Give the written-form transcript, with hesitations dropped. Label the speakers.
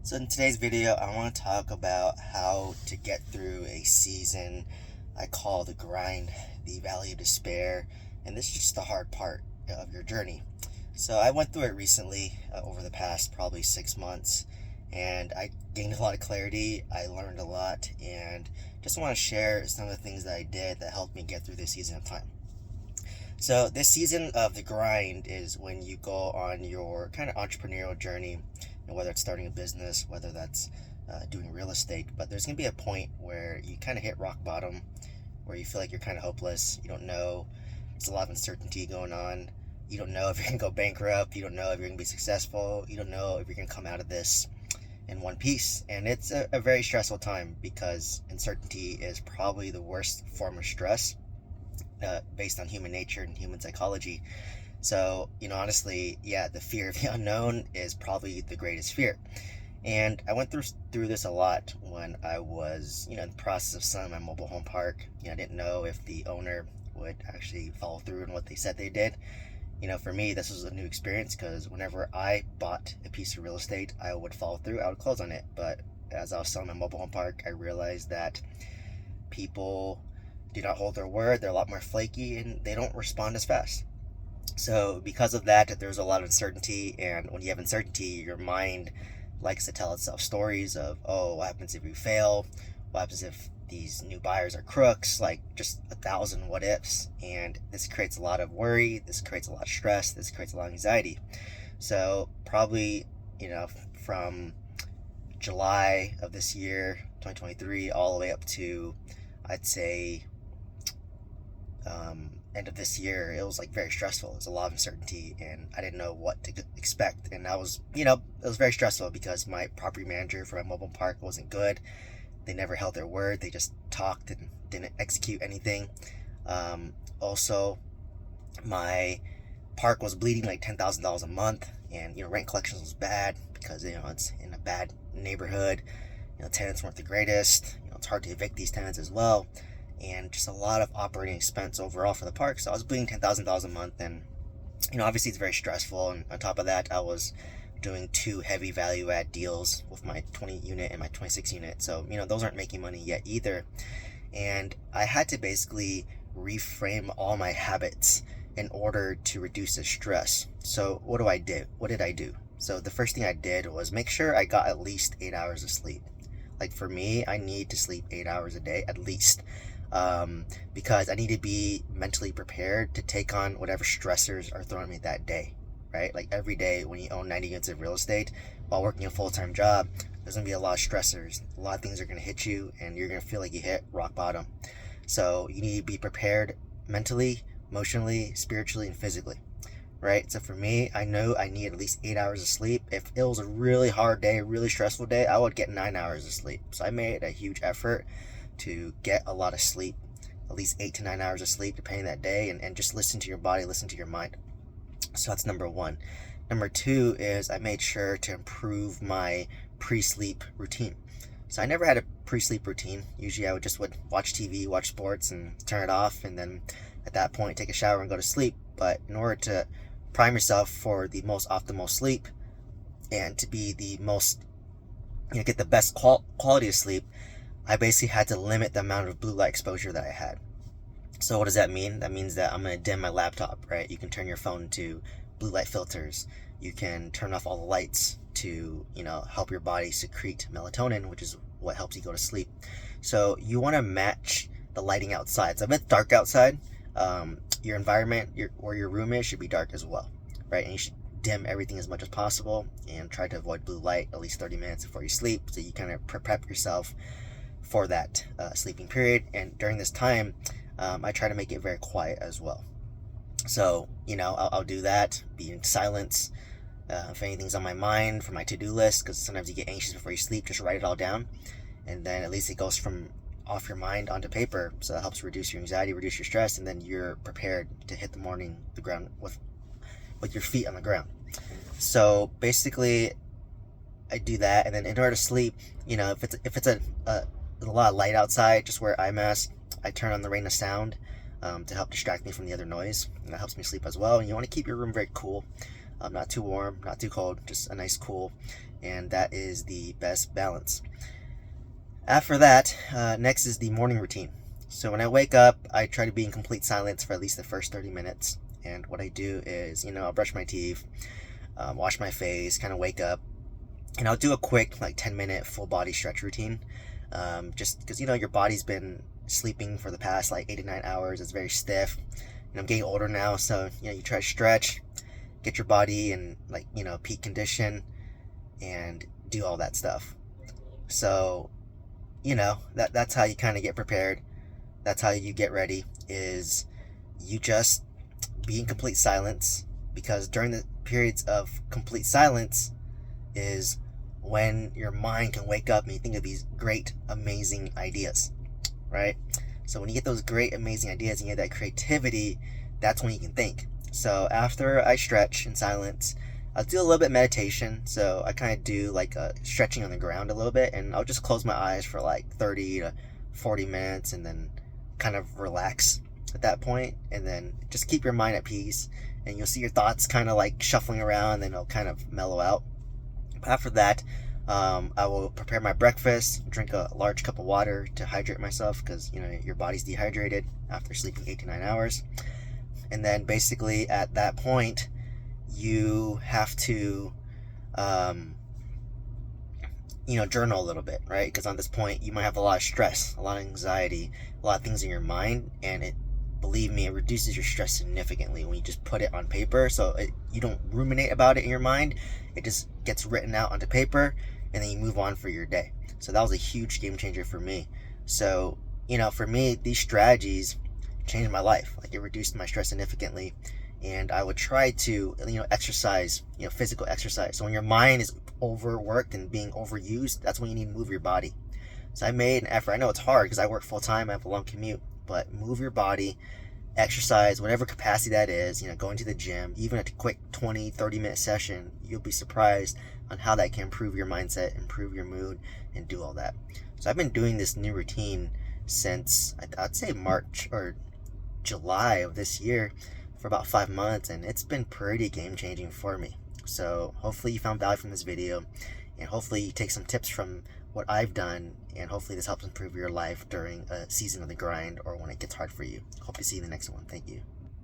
Speaker 1: So in today's video, I want to talk about how to get through a season I call the grind, the valley of despair, and this is just the hard part of your journey. So I went through it recently over the past probably 6 months, and I gained a lot of clarity. I learned a lot, and just want to share some of the things that I did that helped me get through this season of time. So this season of the grind is when you go on your kind of entrepreneurial journey, whether it's starting a business, whether that's doing real estate. But there's going to be a point where you kind of hit rock bottom, where you feel like you're kind of hopeless. You don't know. There's a lot of uncertainty going on. You don't know if you're going to go bankrupt. You don't know if you're going to be successful. You don't know if you're going to come out of this in one piece. And it's a very stressful time because uncertainty is probably the worst form of stress based on human nature and human psychology. So, honestly, yeah, the fear of the unknown is probably the greatest fear. And I went through this a lot when I was, in the process of selling my mobile home park. I didn't know if the owner would actually follow through on what they said they did. For me, this was a new experience because whenever I bought a piece of real estate, I would follow through, I would close on it. But as I was selling my mobile home park, I realized that people do not hold their word. They're a lot more flaky and they don't respond as fast. So because of that, there's a lot of uncertainty, and when you have uncertainty, your mind likes to tell itself stories of, oh, what happens if you fail? What happens if these new buyers are crooks? Like just 1,000 what ifs. And this creates a lot of worry. This creates a lot of stress. This creates a lot of anxiety. So probably, from July of this year, 2023, all the way up to, I'd say, end of this year, it was like very stressful. It was a lot of uncertainty, and I didn't know what to expect. And I was, it was very stressful because my property manager for my mobile park wasn't good. They never held their word. They just talked and didn't execute anything. Also, my park was bleeding like $10,000 a month, and rent collections was bad because it's in a bad neighborhood. Tenants weren't the greatest. It's hard to evict these tenants as well, and just a lot of operating expense overall for the park. So I was bleeding $10,000 a month, and obviously it's very stressful. And on top of that, I was doing two heavy value add deals with my 20 unit and my 26 unit. So those aren't making money yet either. And I had to basically reframe all my habits in order to reduce the stress. So what do I do? What did I do? So the first thing I did was make sure I got at least 8 hours of sleep. Like for me, I need to sleep 8 hours a day at least. Because I need to be mentally prepared to take on whatever stressors are thrown at me that day, right? Like every day when you own 90 units of real estate while working a full-time job, there's gonna be a lot of stressors. A lot of things are gonna hit you, and you're gonna feel like you hit rock bottom. So you need to be prepared mentally, emotionally, spiritually, and physically, right? So for me, I know I need at least 8 hours of sleep. If it was a really hard day, a really stressful day, I would get 9 hours of sleep. So I made a huge effort to get a lot of sleep, at least 8 to 9 hours of sleep, depending that day, and just listen to your body, listen to your mind. So that's number one. Number two is I made sure to improve my pre-sleep routine. So I never had a pre-sleep routine. Usually I would watch TV, watch sports, and turn it off, and then at that point take a shower and go to sleep. But in order to prime yourself for the most optimal sleep and to be the most, get the best quality of sleep, I basically had to limit the amount of blue light exposure that I had. So what does that mean? That means that I'm going to dim my laptop, right? You can turn your phone to blue light filters. You can turn off all the lights to, help your body secrete melatonin, which is what helps you go to sleep. So you want to match the lighting outside. So if it's dark outside, your environment, where your room is, should be dark as well, right? And you should dim everything as much as possible and try to avoid blue light at least 30 minutes before you sleep, so you kind of prep yourself for that sleeping period. And during this time, I try to make it very quiet as well. So, I'll do that, be in silence. If anything's on my mind for my to-do list, because sometimes you get anxious before you sleep, just write it all down. And then at least it goes from off your mind onto paper. So that helps reduce your anxiety, reduce your stress, and then you're prepared to hit the ground with your feet on the ground. So basically, I do that. And then in order to sleep, if it's a lot of light outside, just wear eye mask. I turn on the rain of sound to help distract me from the other noise, and that helps me sleep as well. And you want to keep your room very cool. Not too warm, not too cold, just a nice cool. And that is the best balance. After that, next is the morning routine. So when I wake up, I try to be in complete silence for at least the first 30 minutes. And what I do is, I'll brush my teeth, wash my face, kind of wake up, and I'll do a quick, like 10-minute full body stretch routine. Just because, your body's been sleeping for the past like 8 to 9 hours. It's very stiff. And I'm getting older now, so, you try to stretch, get your body in, like, peak condition, and do all that stuff. So, that's how you kind of get prepared. That's how you get ready, is you just be in complete silence, because during the periods of complete silence is when your mind can wake up and you think of these great, amazing ideas, right? So when you get those great, amazing ideas and you get that creativity, that's when you can think. So after I stretch in silence, I'll do a little bit of meditation. So I kind of do like stretching on the ground a little bit, and I'll just close my eyes for like 30 to 40 minutes and then kind of relax at that point, and then just keep your mind at peace, and you'll see your thoughts kind of like shuffling around, and then it'll kind of mellow out. After that, I will prepare my breakfast, drink a large cup of water to hydrate myself, because your body's dehydrated after sleeping 8 to 9 hours. And then basically at that point, you have to journal a little bit, right? Because on this point you might have a lot of stress, a lot of anxiety, a lot of things in your mind, and believe me, it reduces your stress significantly when you just put it on paper. So you don't ruminate about it in your mind. It just gets written out onto paper, and then you move on for your day. So that was a huge game changer for me. So for me, these strategies changed my life. Like, it reduced my stress significantly. And I would try to exercise, physical exercise. So when your mind is overworked and being overused, that's when you need to move your body. So I made an effort. I know it's hard because I work full time, I have a long commute, but move your body, exercise, whatever capacity that is, going to the gym, even a quick 20-30 minute session. You'll be surprised on how that can improve your mindset, improve your mood, and do all that. So I've been doing this new routine since I'd say March or July of this year, for about 5 months, and it's been pretty game changing for me. So hopefully you found value from this video, and hopefully you take some tips from what I've done, and hopefully this helps improve your life during a season of the grind or when it gets hard for you. Hope to see you in the next one. Thank you.